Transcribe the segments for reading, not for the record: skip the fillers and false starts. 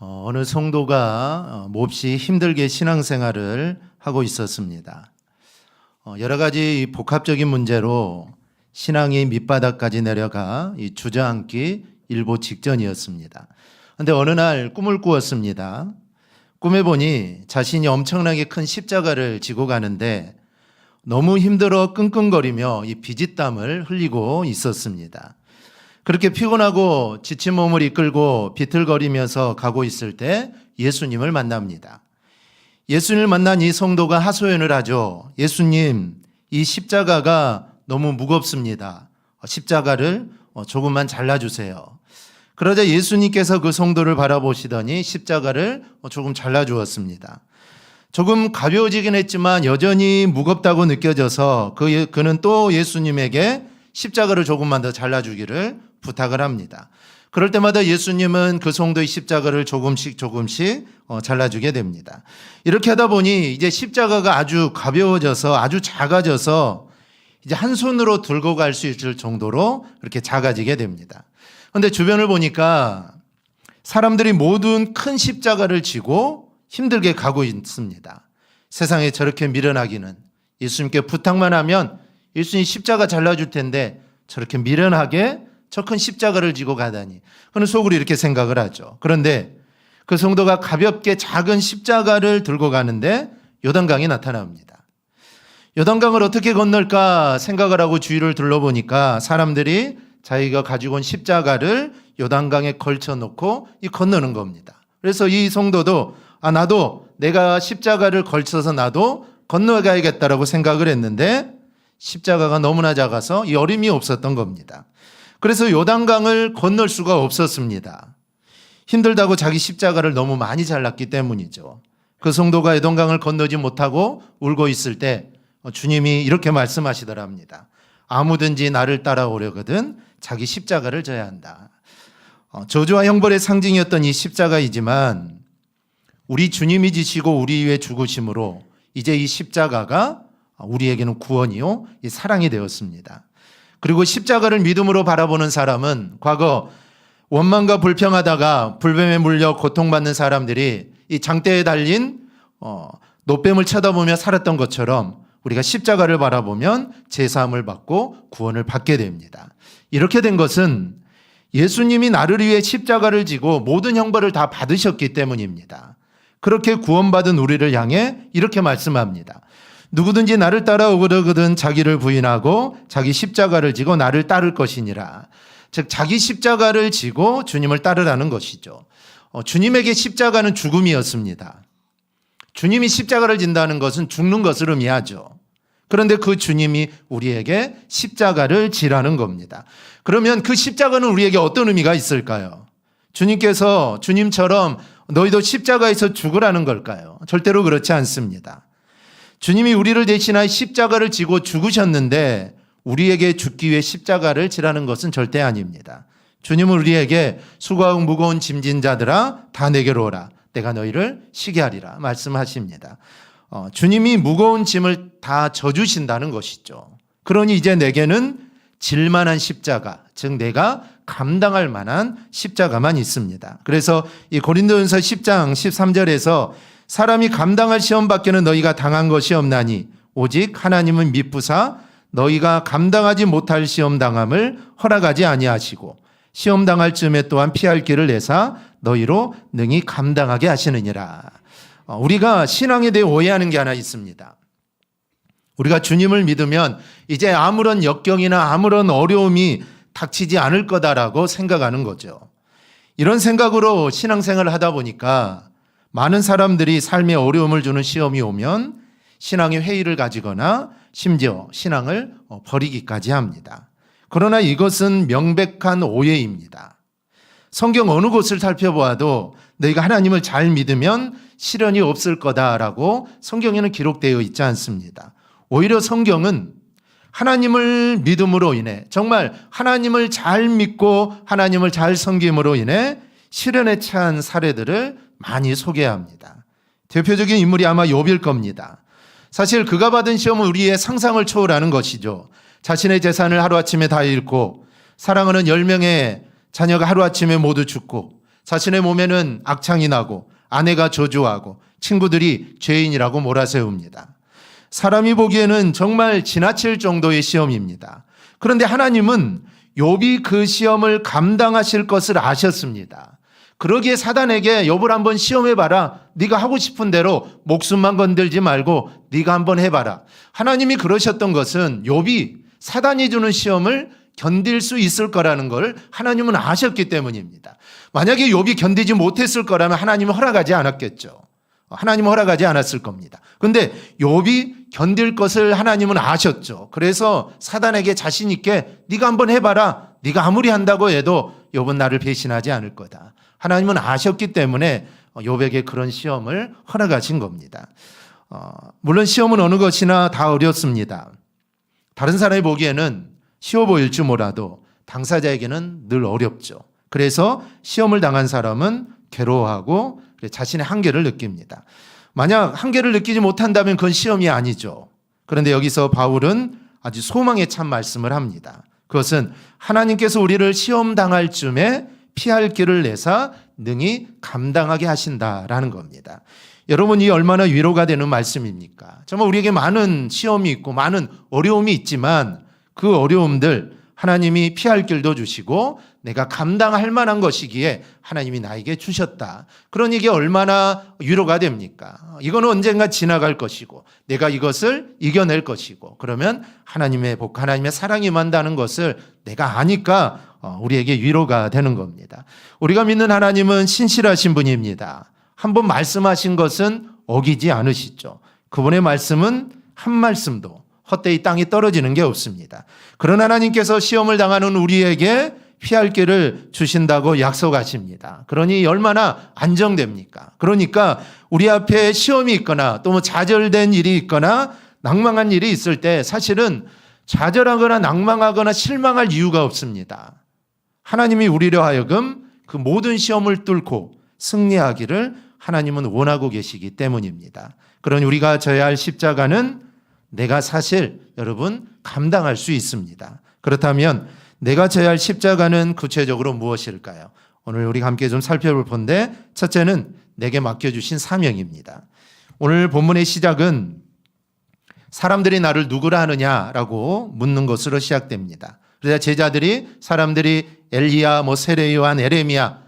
어느 성도가 몹시 힘들게 신앙생활을 하고 있었습니다. 여러 가지 복합적인 문제로 신앙이 밑바닥까지 내려가 주저앉기 일보 직전이었습니다. 그런데 어느 날 꿈을 꾸었습니다. 꿈에 보니 자신이 엄청나게 큰 십자가를 지고 가는데 너무 힘들어 끙끙거리며 이 비짓땀을 흘리고 있었습니다. 그렇게 피곤하고 지친 몸을 이끌고 비틀거리면서 가고 있을 때 예수님을 만납니다. 예수님을 만난 이 성도가 하소연을 하죠. 예수님, 이 십자가가 너무 무겁습니다. 십자가를 조금만 잘라주세요. 그러자 예수님께서 그 성도를 바라보시더니 십자가를 조금 잘라주었습니다. 조금 가벼워지긴 했지만 여전히 무겁다고 느껴져서 그는 또 예수님에게 십자가를 조금만 더 잘라주기를 부탁을 합니다. 그럴 때마다 예수님은 그 성도의 십자가를 조금씩 잘라주게 됩니다. 이렇게 하다 보니 이제 십자가가 아주 가벼워져서 아주 작아져서 이제 한 손으로 들고 갈 수 있을 정도로 이렇게 작아지게 됩니다. 그런데 주변을 보니까 사람들이 모든 큰 십자가를 지고 힘들게 가고 있습니다. 세상에 저렇게 미련하기는, 예수님께 부탁만 하면 예수님 십자가 잘라줄 텐데 저렇게 미련하게 저 큰 십자가를 지고 가다니, 그는 속으로 이렇게 생각을 하죠. 그런데 그 성도가 가볍게 작은 십자가를 들고 가는데 요단강이 나타납니다. 요단강을 어떻게 건널까 생각을 하고 주위를 둘러보니까 사람들이 자기가 가지고 온 십자가를 요단강에 걸쳐놓고 건너는 겁니다. 그래서 이 성도도 나도 내가 십자가를 걸쳐서 나도 건너가야겠다라고 생각을 했는데 십자가가 너무나 작아서 이 어림이 없었던 겁니다. 그래서 요단강을 건널 수가 없었습니다. 힘들다고 자기 십자가를 너무 많이 잘랐기 때문이죠. 그 성도가 요단강을 건너지 못하고 울고 있을 때 주님이 이렇게 말씀하시더랍니다. 아무든지 나를 따라오려거든 자기 십자가를 져야 한다. 저주와 형벌의 상징이었던 이 십자가이지만 우리 주님이 지시고 우리 위해 죽으심으로 이제 이 십자가가 우리에게는 구원이요 이 사랑이 되었습니다. 그리고 십자가를 믿음으로 바라보는 사람은 과거 원망과 불평하다가 불뱀에 물려 고통받는 사람들이 이 장대에 달린 노뱀을 쳐다보며 살았던 것처럼 우리가 십자가를 바라보면 제사함을 받고 구원을 받게 됩니다. 이렇게 된 것은 예수님이 나를 위해 십자가를 지고 모든 형벌을 다 받으셨기 때문입니다. 그렇게 구원받은 우리를 향해 이렇게 말씀합니다. 누구든지 나를 따라오거든 자기를 부인하고 자기 십자가를 지고 나를 따를 것이니라. 즉 자기 십자가를 지고 주님을 따르라는 것이죠. 주님에게 십자가는 죽음이었습니다. 주님이 십자가를 진다는 것은 죽는 것을 의미하죠. 그런데 그 주님이 우리에게 십자가를 지라는 겁니다. 그러면 그 십자가는 우리에게 어떤 의미가 있을까요? 주님께서 주님처럼 너희도 십자가에서 죽으라는 걸까요? 절대로 그렇지 않습니다. 주님이 우리를 대신하여 십자가를 지고 죽으셨는데 우리에게 죽기 위해 십자가를 지라는 것은 절대 아닙니다. 주님은 우리에게 수고하고 무거운 짐진 자들아 다 내게로 오라. 내가 너희를 쉬게 하리라 말씀하십니다. 주님이 무거운 짐을 다 져주신다는 것이죠. 그러니 이제 내게는 질만한 십자가, 즉 내가 감당할 만한 십자가만 있습니다. 그래서 이 고린도전서 10장 13절에서 사람이 감당할 시험 밖에는 너희가 당한 것이 없나니 오직 하나님은 미쁘사 너희가 감당하지 못할 시험 당함을 허락하지 아니하시고 시험 당할 즈음에 또한 피할 길을 내사 너희로 능히 감당하게 하시느니라. 우리가 신앙에 대해 오해하는 게 하나 있습니다. 우리가 주님을 믿으면 이제 아무런 역경이나 아무런 어려움이 닥치지 않을 거다라고 생각하는 거죠. 이런 생각으로 신앙생활을 하다 보니까 많은 사람들이 삶에 어려움을 주는 시험이 오면 신앙의 회의를 가지거나 심지어 신앙을 버리기까지 합니다. 그러나 이것은 명백한 오해입니다. 성경 어느 곳을 살펴보아도 너희가 하나님을 잘 믿으면 시련이 없을 거다라고 성경에는 기록되어 있지 않습니다. 오히려 성경은 하나님을 믿음으로 인해, 정말 하나님을 잘 믿고 하나님을 잘 섬김으로 인해 시련에 처한 사례들을 많이 소개합니다. 대표적인 인물이 아마 욥일 겁니다. 사실 그가 받은 시험은 우리의 상상을 초월하는 것이죠. 자신의 재산을 하루아침에 다 잃고 사랑하는 10명의 자녀가 하루아침에 모두 죽고 자신의 몸에는 악창이 나고 아내가 저주하고 친구들이 죄인이라고 몰아세웁니다. 사람이 보기에는 정말 지나칠 정도의 시험입니다. 그런데 하나님은 욥이 그 시험을 감당하실 것을 아셨습니다. 그러기에 사단에게 욥을 한번 시험해봐라. 네가 하고 싶은 대로 목숨만 건들지 말고 네가 한번 해봐라. 하나님이 그러셨던 것은 욥이 사단이 주는 시험을 견딜 수 있을 거라는 걸 하나님은 아셨기 때문입니다. 만약에 욥이 견디지 못했을 거라면 하나님은 허락하지 않았겠죠. 하나님은 허락하지 않았을 겁니다. 그런데 욥이 견딜 것을 하나님은 아셨죠. 그래서 사단에게 자신 있게 네가 한번 해봐라. 네가 아무리 한다고 해도 욥은 나를 배신하지 않을 거다. 하나님은 아셨기 때문에 욥에게 그런 시험을 허락하신 겁니다. 물론 시험은 어느 것이나 다 어렵습니다. 다른 사람이 보기에는 쉬워 보일 줄 몰라도 당사자에게는 늘 어렵죠. 그래서 시험을 당한 사람은 괴로워하고 자신의 한계를 느낍니다. 만약 한계를 느끼지 못한다면 그건 시험이 아니죠. 그런데 여기서 바울은 아주 소망에 찬 말씀을 합니다. 그것은 하나님께서 우리를 시험 당할 쯤에 피할 길을 내사 능히 감당하게 하신다라는 겁니다. 여러분, 이 얼마나 위로가 되는 말씀입니까? 정말 우리에게 많은 시험이 있고 많은 어려움이 있지만 그 어려움들 하나님이 피할 길도 주시고 내가 감당할 만한 것이기에 하나님이 나에게 주셨다. 그러니 이게 얼마나 위로가 됩니까? 이거는 언젠가 지나갈 것이고 내가 이것을 이겨낼 것이고 그러면 하나님의 복, 하나님의 사랑이 임한다는 것을 내가 아니까 우리에게 위로가 되는 겁니다. 우리가 믿는 하나님은 신실하신 분입니다. 한번 말씀하신 것은 어기지 않으시죠. 그분의 말씀은 한 말씀도 헛되이 땅에 떨어지는 게 없습니다. 그런 하나님께서 시험을 당하는 우리에게 피할 길을 주신다고 약속하십니다. 그러니 얼마나 안정됩니까? 그러니까 우리 앞에 시험이 있거나 또 뭐 좌절된 일이 있거나 낭망한 일이 있을 때 사실은 좌절하거나 낭망하거나 실망할 이유가 없습니다. 하나님이 우리로 하여금 그 모든 시험을 뚫고 승리하기를 하나님은 원하고 계시기 때문입니다. 그러니 우리가 져야 할 십자가는 내가 사실 여러분 감당할 수 있습니다. 그렇다면 내가 져야 할 십자가는 구체적으로 무엇일까요? 오늘 우리가 함께 좀 살펴볼 건데 첫째는 내게 맡겨주신 사명입니다. 오늘 본문의 시작은 사람들이 나를 누구라 하느냐라고 묻는 것으로 시작됩니다. 그래서 제자들이 사람들이 엘리야, 세례요한, 에레미야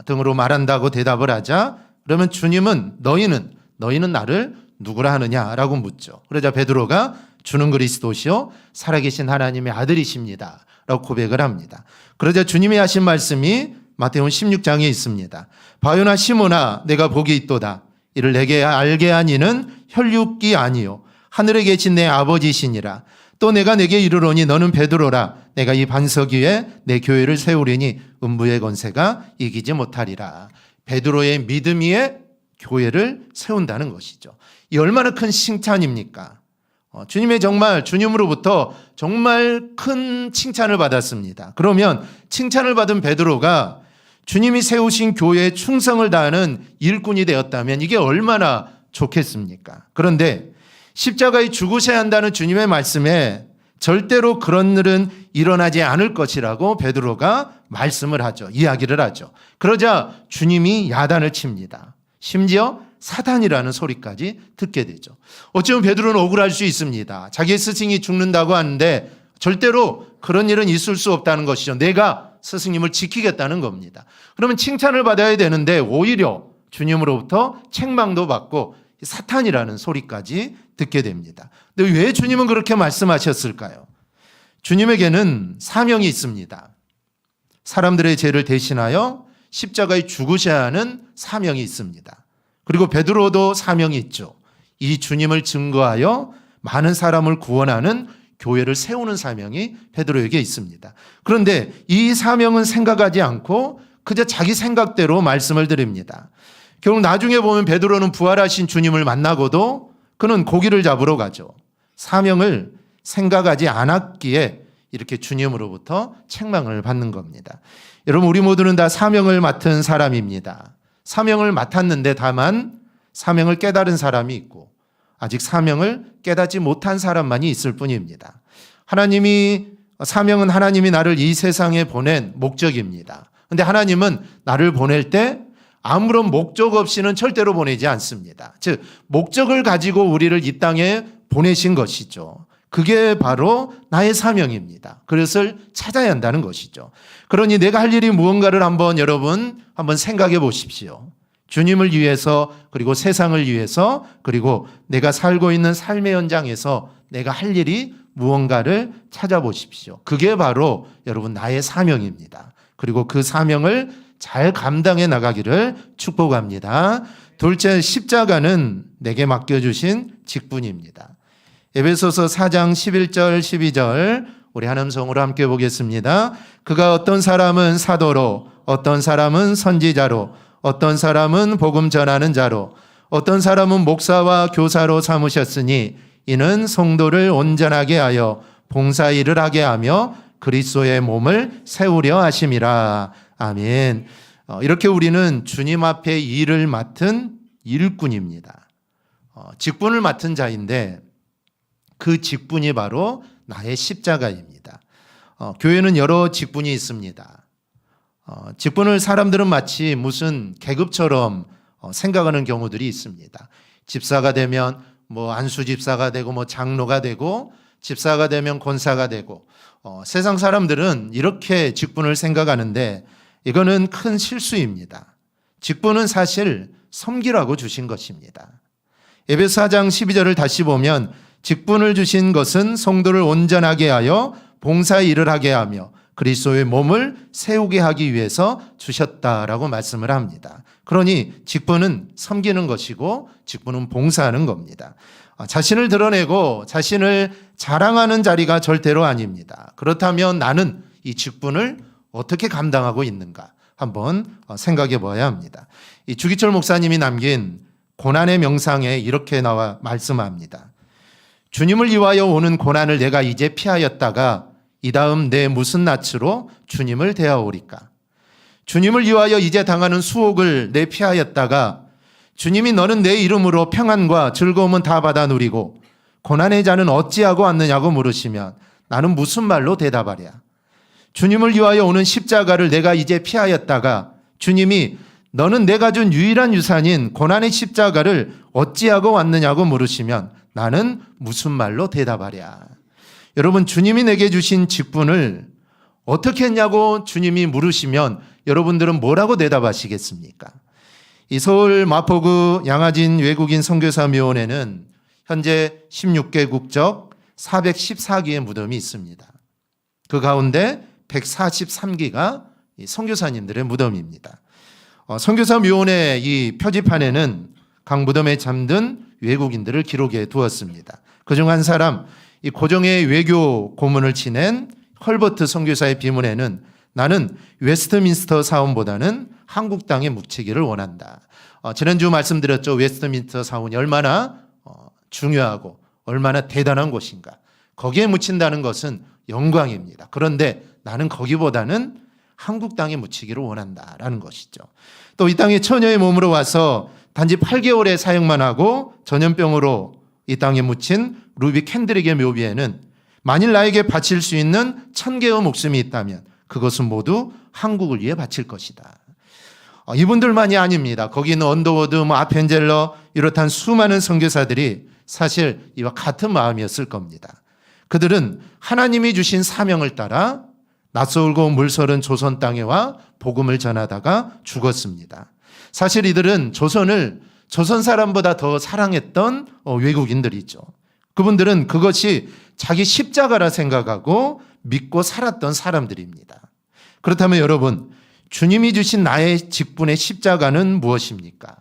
등으로 말한다고 대답을 하자 그러면 주님은 너희는 나를 누구라 하느냐라고 묻죠. 그러자 베드로가 주는 그리스도시요 살아계신 하나님의 아들이십니다 라고 고백을 합니다. 그러자 주님이 하신 말씀이 마태복음 16장에 있습니다. 바요나 시몬아 내가 복이 있도다. 이를 내게 알게 한 이는 혈육이 아니요 하늘에 계신 내 아버지시니라. 또 내가 내게 이르노니 너는 베드로라. 내가 이 반석 위에 내 교회를 세우리니 음부의 권세가 이기지 못하리라. 베드로의 믿음 위에 교회를 세운다는 것이죠. 이 얼마나 큰 칭찬입니까? 주님으로부터 정말 큰 칭찬을 받았습니다. 그러면 칭찬을 받은 베드로가 주님이 세우신 교회에 충성을 다하는 일꾼이 되었다면 이게 얼마나 좋겠습니까? 그런데 십자가에 죽으셔야 한다는 주님의 말씀에 절대로 그런 일은 일어나지 않을 것이라고 베드로가 말씀을 하죠. 이야기를 하죠. 그러자 주님이 야단을 칩니다. 심지어 사단이라는 소리까지 듣게 되죠. 어쩌면 베드로는 억울할 수 있습니다. 자기의 스승이 죽는다고 하는데 절대로 그런 일은 있을 수 없다는 것이죠. 내가 스승님을 지키겠다는 겁니다. 그러면 칭찬을 받아야 되는데 오히려 주님으로부터 책망도 받고 사탄이라는 소리까지 듣게 됩니다. 근데 왜 주님은 그렇게 말씀하셨을까요? 주님에게는 사명이 있습니다. 사람들의 죄를 대신하여 십자가에 죽으셔야 하는 사명이 있습니다. 그리고 베드로도 사명이 있죠. 이 주님을 증거하여 많은 사람을 구원하는 교회를 세우는 사명이 베드로에게 있습니다. 그런데 이 사명은 생각하지 않고 그저 자기 생각대로 말씀을 드립니다. 결국 나중에 보면 베드로는 부활하신 주님을 만나고도 그는 고기를 잡으러 가죠. 사명을 생각하지 않았기에 이렇게 주님으로부터 책망을 받는 겁니다. 여러분, 우리 모두는 다 사명을 맡은 사람입니다. 사명을 맡았는데 다만 사명을 깨달은 사람이 있고 아직 사명을 깨닫지 못한 사람만이 있을 뿐입니다. 사명은 하나님이 나를 이 세상에 보낸 목적입니다. 근데 하나님은 나를 보낼 때 아무런 목적 없이는 절대로 보내지 않습니다. 즉 목적을 가지고 우리를 이 땅에 보내신 것이죠. 그게 바로 나의 사명입니다. 그것을 찾아야 한다는 것이죠. 그러니 내가 할 일이 무언가를 여러분 한번 생각해 보십시오. 주님을 위해서, 그리고 세상을 위해서, 그리고 내가 살고 있는 삶의 현장에서 내가 할 일이 무언가를 찾아보십시오. 그게 바로 여러분 나의 사명입니다. 그리고 그 사명을 잘 감당해 나가기를 축복합니다. 둘째, 십자가는 내게 맡겨주신 직분입니다. 에베소서 4장 11절 12절 우리 한음성으로 함께 보겠습니다. 그가 어떤 사람은 사도로, 어떤 사람은 선지자로, 어떤 사람은 복음 전하는 자로, 어떤 사람은 목사와 교사로 삼으셨으니 이는 성도를 온전하게 하여 봉사일을 하게 하며 그리스도의 몸을 세우려 하심이라. 아멘. 이렇게 우리는 주님 앞에 일을 맡은 일꾼입니다. 직분을 맡은 자인데 그 직분이 바로 나의 십자가입니다. 교회는 여러 직분이 있습니다. 직분을 사람들은 마치 무슨 계급처럼 생각하는 경우들이 있습니다. 집사가 되면 안수 집사가 되고 장로가 되고, 집사가 되면 권사가 되고, 세상 사람들은 이렇게 직분을 생각하는데 이거는 큰 실수입니다. 직분은 사실 섬기라고 주신 것입니다. 에베소 4장 12절을 다시 보면 직분을 주신 것은 성도를 온전하게 하여 봉사의 일을 하게 하며 그리스도의 몸을 세우게 하기 위해서 주셨다라고 말씀을 합니다. 그러니 직분은 섬기는 것이고 직분은 봉사하는 겁니다. 자신을 드러내고 자신을 자랑하는 자리가 절대로 아닙니다. 그렇다면 나는 이 직분을 어떻게 감당하고 있는가 한번 생각해 봐야 합니다. 이 주기철 목사님이 남긴 고난의 명상에 이렇게 나와 말씀합니다. 주님을 위하여 오는 고난을 내가 이제 피하였다가 이 다음 내 무슨 낯으로 주님을 대하오리까? 주님을 위하여 이제 당하는 수혹을 내 피하였다가 주님이 너는 내 이름으로 평안과 즐거움은 다 받아 누리고 고난의 자는 어찌하고 왔느냐고 물으시면 나는 무슨 말로 대답하랴? 주님을 위하여 오는 십자가를 내가 이제 피하였다가 주님이 너는 내가 준 유일한 유산인 고난의 십자가를 어찌하고 왔느냐고 물으시면 나는 무슨 말로 대답하랴? 여러분, 주님이 내게 주신 직분을 어떻게 했냐고 주님이 물으시면 여러분들은 뭐라고 대답하시겠습니까? 이 서울 마포구 양화진 외국인 선교사묘원에는 현재 16개 국적 414기의 무덤이 있습니다. 그 가운데 143기가 선교사님들의 무덤입니다. 선교사묘원의 이 표지판에는 각 무덤에 잠든 외국인들을 기록해 두었습니다. 그중 한 사람, 이 고종의 외교 고문을 지낸 헐버트 선교사의 비문에는 나는 웨스트민스터 사원보다는 한국 땅에 묻히기를 원한다. 지난주 말씀드렸죠. 웨스트민스터 사원이 얼마나 중요하고 얼마나 대단한 곳인가. 거기에 묻힌다는 것은 영광입니다. 그런데 나는 거기보다는 한국 땅에 묻히기를 원한다라는 것이죠. 또 이 땅에 처녀의 몸으로 와서 단지 8개월의 사역만 하고 전염병으로 이 땅에 묻힌 루비 캔드릭의 묘비에는 만일 나에게 바칠 수 있는 1000개의 목숨이 있다면 그것은 모두 한국을 위해 바칠 것이다. 이분들만이 아닙니다. 거기 있는 언더워드, 아펜젤러 이렇단 수많은 선교사들이 사실 이와 같은 마음이었을 겁니다. 그들은 하나님이 주신 사명을 따라 낯설고 물서른 조선 땅에 와 복음을 전하다가 죽었습니다. 사실 이들은 조선을 조선 사람보다 더 사랑했던 외국인들이죠. 그분들은 그것이 자기 십자가라 생각하고 믿고 살았던 사람들입니다. 그렇다면 여러분, 주님이 주신 나의 직분의 십자가는 무엇입니까?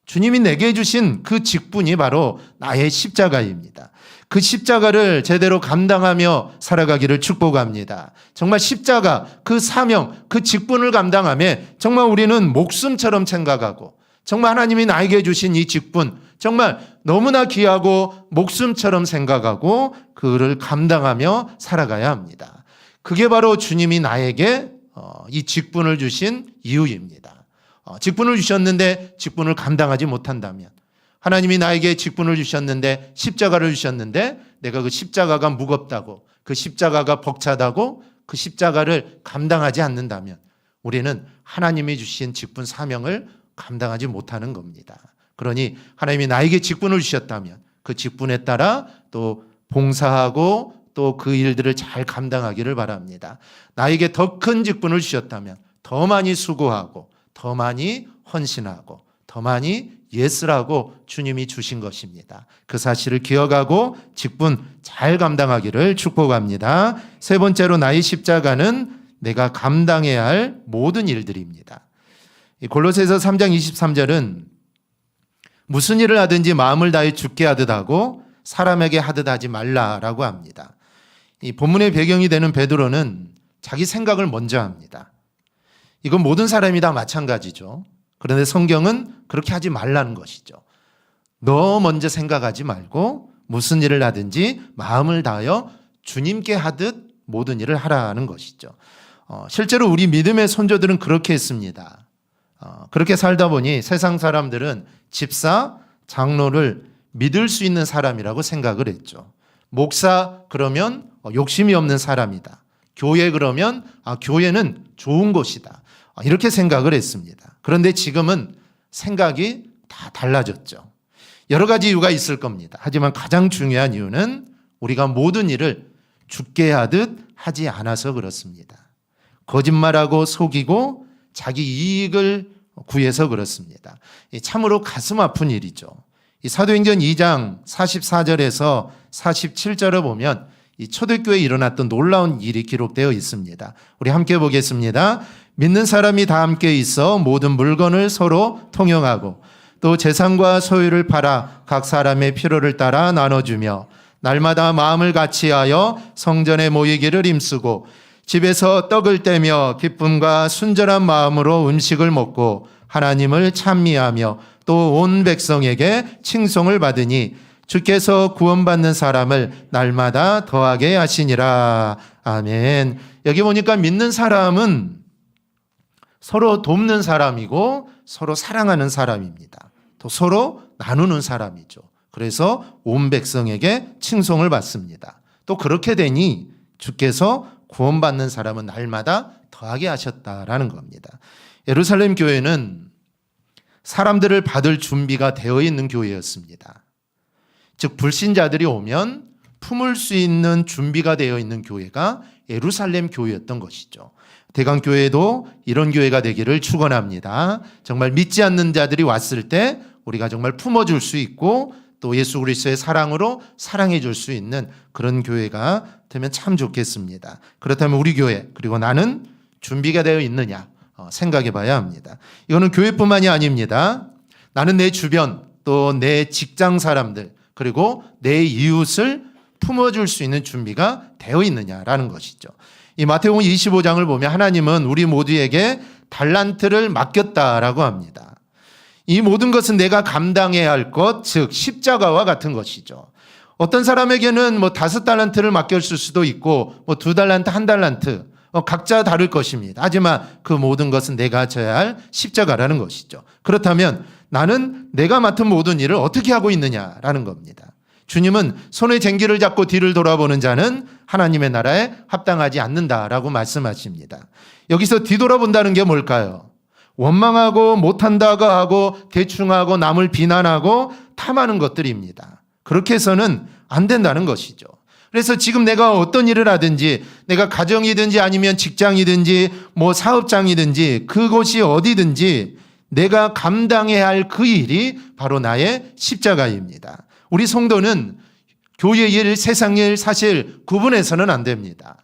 주님이 내게 주신 그 직분이 바로 나의 십자가입니다. 그 십자가를 제대로 감당하며 살아가기를 축복합니다. 정말 십자가, 그 사명, 그 직분을 감당하며 정말 우리는 목숨처럼 생각하고 정말 하나님이 나에게 주신 이 직분 정말 너무나 귀하고 목숨처럼 생각하고 그를 감당하며 살아가야 합니다. 그게 바로 주님이 나에게 이 직분을 주신 이유입니다. 직분을 주셨는데 직분을 감당하지 못한다면, 하나님이 나에게 직분을 주셨는데 십자가를 주셨는데 내가 그 십자가가 무겁다고, 그 십자가가 벅차다고 그 십자가를 감당하지 않는다면 우리는 하나님이 주신 직분 사명을 감당하지 못하는 겁니다. 그러니 하나님이 나에게 직분을 주셨다면 그 직분에 따라 또 봉사하고 또 그 일들을 잘 감당하기를 바랍니다. 나에게 더 큰 직분을 주셨다면 더 많이 수고하고 더 많이 헌신하고 더 많이 예스라고 주님이 주신 것입니다. 그 사실을 기억하고 직분 잘 감당하기를 축복합니다. 세 번째로 나의 십자가는 내가 감당해야 할 모든 일들입니다. 골로새서 3장 23절은 무슨 일을 하든지 마음을 다해 주께 하듯 하고 사람에게 하듯 하지 말라라고 합니다. 이 본문의 배경이 되는 베드로는 자기 생각을 먼저 합니다. 이건 모든 사람이 다 마찬가지죠. 그런데 성경은 그렇게 하지 말라는 것이죠. 너 먼저 생각하지 말고 무슨 일을 하든지 마음을 다하여 주님께 하듯 모든 일을 하라는 것이죠. 실제로 우리 믿음의 선조들은 그렇게 했습니다. 그렇게 살다 보니 세상 사람들은 집사, 장로를 믿을 수 있는 사람이라고 생각을 했죠. 목사 그러면 욕심이 없는 사람이다. 교회 그러면 교회는 좋은 곳이다. 이렇게 생각을 했습니다. 그런데 지금은 생각이 다 달라졌죠. 여러 가지 이유가 있을 겁니다. 하지만 가장 중요한 이유는 우리가 모든 일을 주께 하듯 하지 않아서 그렇습니다. 거짓말하고 속이고 자기 이익을 구해서 그렇습니다. 참으로 가슴 아픈 일이죠. 이 사도행전 2장 44절에서 47절을 보면 이 초대교회에 일어났던 놀라운 일이 기록되어 있습니다. 우리 함께 보겠습니다. 믿는 사람이 다 함께 있어 모든 물건을 서로 통용하고 또 재산과 소유를 팔아 각 사람의 필요를 따라 나눠주며 날마다 마음을 같이하여 성전에 모이기를 힘쓰고 집에서 떡을 떼며 기쁨과 순전한 마음으로 음식을 먹고 하나님을 찬미하며 또 온 백성에게 칭송을 받으니 주께서 구원받는 사람을 날마다 더하게 하시니라. 아멘. 여기 보니까 믿는 사람은 서로 돕는 사람이고 서로 사랑하는 사람입니다. 또 서로 나누는 사람이죠. 그래서 온 백성에게 칭송을 받습니다. 또 그렇게 되니 주께서 구원받는 사람은 날마다 더하게 하셨다라는 겁니다. 예루살렘 교회는 사람들을 받을 준비가 되어 있는 교회였습니다. 즉 불신자들이 오면 품을 수 있는 준비가 되어 있는 교회가 예루살렘 교회였던 것이죠. 대강교회도 이런 교회가 되기를 축원합니다. 정말 믿지 않는 자들이 왔을 때 우리가 정말 품어줄 수 있고 또 예수 그리스도의 사랑으로 사랑해 줄 수 있는 그런 교회가 되면 참 좋겠습니다. 그렇다면 우리 교회 그리고 나는 준비가 되어 있느냐 생각해 봐야 합니다. 이거는 교회뿐만이 아닙니다. 나는 내 주변 또 내 직장 사람들 그리고 내 이웃을 품어줄 수 있는 준비가 되어 있느냐라는 것이죠. 이 마태복음 25장을 보면 하나님은 우리 모두에게 달란트를 맡겼다라고 합니다. 이 모든 것은 내가 감당해야 할 것, 즉 십자가와 같은 것이죠. 어떤 사람에게는 5달란트를 맡겼을 수도 있고 2달란트, 1달란트 각자 다를 것입니다. 하지만 그 모든 것은 내가 져야 할 십자가라는 것이죠. 그렇다면 나는 내가 맡은 모든 일을 어떻게 하고 있느냐라는 겁니다. 주님은 손에 쟁기를 잡고 뒤를 돌아보는 자는 하나님의 나라에 합당하지 않는다라고 말씀하십니다. 여기서 뒤돌아본다는 게 뭘까요? 원망하고 못한다고 하고 대충하고 남을 비난하고 탐하는 것들입니다. 그렇게 해서는 안 된다는 것이죠. 그래서 지금 내가 어떤 일을 하든지 내가 가정이든지 아니면 직장이든지 사업장이든지 그곳이 어디든지 내가 감당해야 할 그 일이 바로 나의 십자가입니다. 우리 성도는 교회 일, 세상 일 사실 구분해서는 안 됩니다.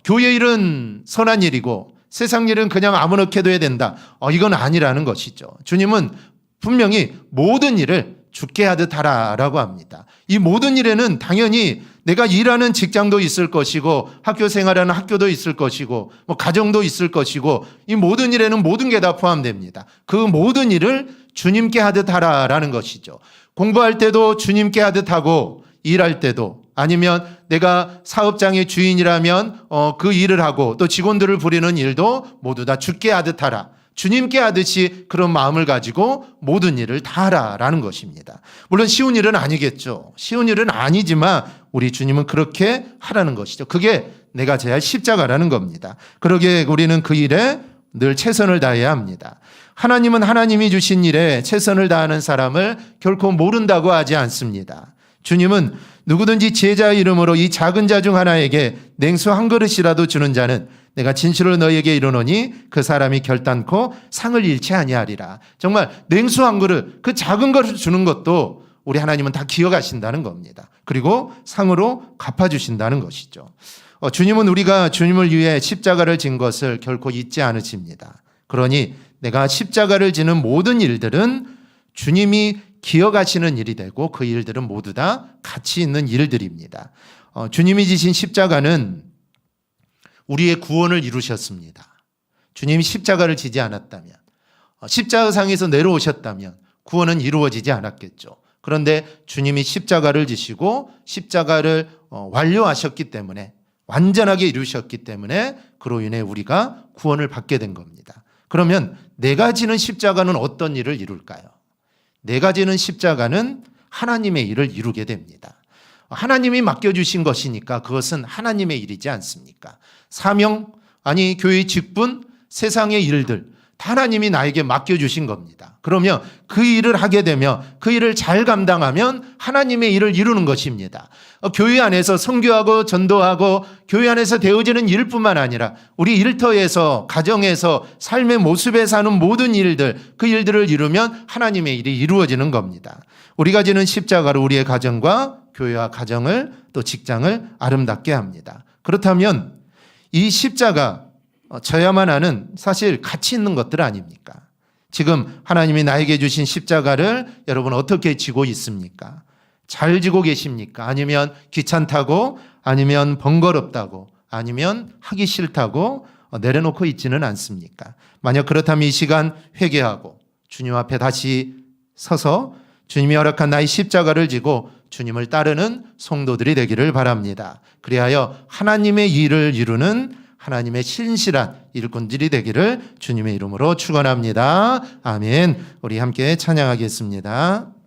교회 일은 선한 일이고 세상 일은 그냥 아무렇게도 해야 된다. 이건 아니라는 것이죠. 주님은 분명히 모든 일을 주께 하듯 하라라고 합니다. 이 모든 일에는 당연히 내가 일하는 직장도 있을 것이고 학교 생활하는 학교도 있을 것이고 가정도 있을 것이고 이 모든 일에는 모든 게 다 포함됩니다. 그 모든 일을 주님께 하듯 하라라는 것이죠. 공부할 때도 주님께 하듯 하고 일할 때도 아니면 내가 사업장의 주인이라면 그 일을 하고 또 직원들을 부리는 일도 모두 다 주께 하듯 하라. 주님께 하듯이 그런 마음을 가지고 모든 일을 다 하라라는 것입니다. 물론 쉬운 일은 아니겠죠. 쉬운 일은 아니지만 우리 주님은 그렇게 하라는 것이죠. 그게 내가 져야 할 십자가라는 겁니다. 그러기에 우리는 그 일에 늘 최선을 다해야 합니다. 하나님은 하나님이 주신 일에 최선을 다하는 사람을 결코 모른다고 하지 않습니다. 주님은 누구든지 제자의 이름으로 이 작은 자 중 하나에게 냉수 한 그릇이라도 주는 자는 내가 진실로 너희에게 이르노니 그 사람이 결단코 상을 잃지 아니하리라. 정말 냉수 한 그릇, 그 작은 것을 주는 것도 우리 하나님은 다 기억하신다는 겁니다. 그리고 상으로 갚아주신다는 것이죠. 주님은 우리가 주님을 위해 십자가를 진 것을 결코 잊지 않으십니다. 그러니 내가 십자가를 지는 모든 일들은 주님이 기억하시는 일이 되고 그 일들은 모두 다 가치 있는 일들입니다. 주님이 지신 십자가는 우리의 구원을 이루셨습니다. 주님이 십자가를 지지 않았다면, 십자가상에서 내려오셨다면 구원은 이루어지지 않았겠죠. 그런데 주님이 십자가를 지시고 십자가를 완료하셨기 때문에, 완전하게 이루셨기 때문에 그로 인해 우리가 구원을 받게 된 겁니다. 그러면 내가 지는 십자가는 어떤 일을 이룰까요? 내가 지는 십자가는 하나님의 일을 이루게 됩니다. 하나님이 맡겨주신 것이니까 그것은 하나님의 일이지 않습니까? 사명, 아니 교회의 직분, 세상의 일들 다 하나님이 나에게 맡겨주신 겁니다. 그러면 그 일을 하게 되면 그 일을 잘 감당하면 하나님의 일을 이루는 것입니다. 교회 안에서 선교하고 전도하고 교회 안에서 되어지는 일뿐만 아니라 우리 일터에서 가정에서 삶의 모습에 사는 모든 일들, 그 일들을 이루면 하나님의 일이 이루어지는 겁니다. 우리가 지는 십자가로 우리의 가정과 교회와 가정을 또 직장을 아름답게 합니다. 그렇다면 이 십자가 져야만 하는 사실 가치 있는 것들 아닙니까? 지금 하나님이 나에게 주신 십자가를 여러분 어떻게 지고 있습니까? 잘 지고 계십니까? 아니면 귀찮다고, 아니면 번거롭다고, 아니면 하기 싫다고 내려놓고 있지는 않습니까? 만약 그렇다면 이 시간 회개하고 주님 앞에 다시 서서 주님이 허락한 나의 십자가를 지고 주님을 따르는 성도들이 되기를 바랍니다. 그리하여 하나님의 일을 이루는 하나님의 신실한 일꾼들이 되기를 주님의 이름으로 축원합니다. 아멘. 우리 함께 찬양하겠습니다.